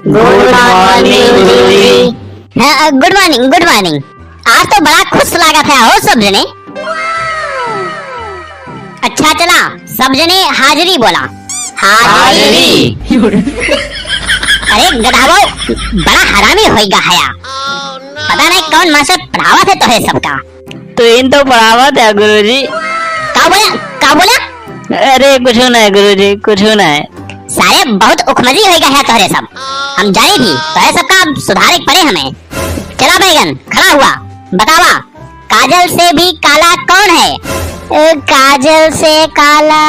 Good morning गुरुजी। हाँ, good morning good morning. आज तो बड़ा खुश लागत है हो सब जने। अच्छा चला, सब जने हाजिरी बोला। हाजिरी। अरे गधावो, बड़ा हरामी होइगा हया। पता नहीं कौन मास्टर पढ़ावत है तो है सबका। तो इन तो पढ़ावत है गुरुजी। का बोला का बोला? अरे कुछ नहीं गुरुजी, कुछ नहीं। सारे बहुत उखमजी होइगा है तोहरे सब। हम जाने थी तो है सबका सुधारे पड़े हमें। चला बैगन खड़ा हुआ, बतावा काजल से भी काला कौन है? काजल से काला,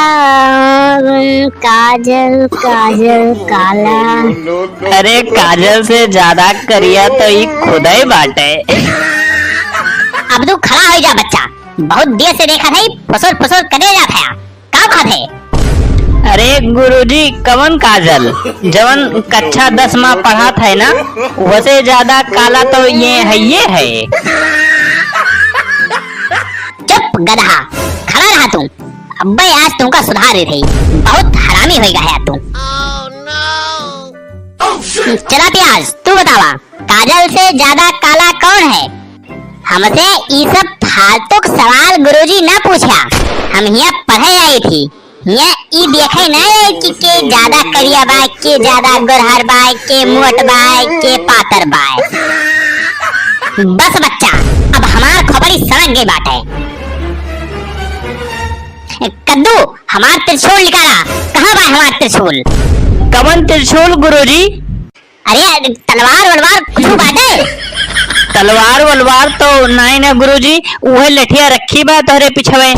काजल काजल काला। अरे काजल से ज्यादा करिया तो ये खुद ही बाटे। अब तू खड़ा हो जा बच्चा, बहुत देर से देखा था फसर फसर करे जाता है। का खाते? अरे गुरुजी कवन काजल, जवन कक्षा 10 में पढ़ा था ना, वैसे ज्यादा काला तो ये है। चुप गधा, खड़ा रहा तू। अब्बे आज तुमका सुधार रही थी, बहुत हरामी होएगा है तू। चला प्याज, तू बतावा काजल से ज्यादा काला कौन है? हमसे ये सब फालतू सवाल गुरुजी न पूछा। हम यहाँ पढ़े आई थी, यहाँ ई देखे न कि के ज्यादा करिया बाय, के ज्यादा गोरहर बाय, के मोट बाय, के पातर बाय। बस बच्चा, अब हमार खोपड़ी सड़क गई बात है। कद्दू, हमार त्रिशूल निकाला। कहाँ बा हमार त्रिशूल? कवन त्रिशूल गुरुजी? अरे तलवार वलवार कुछ बाटे? तलवार वलवार तो नहीं ना गुरुजी, वह लठिया रखी बा तोहरे पिछवे।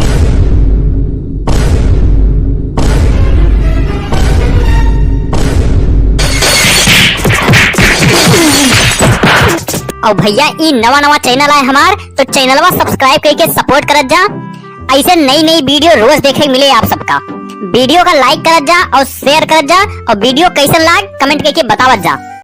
और भैया ई नवा चैनल है हमार, तो चैनलवा सब्सक्राइब करके सपोर्ट करत जा। ऐसे नई नई वीडियो रोज देखे मिले आप सबका। वीडियो का लाइक करत जा और शेयर करत जा, और वीडियो कैसन लाग कमेंट करके बतावत जा।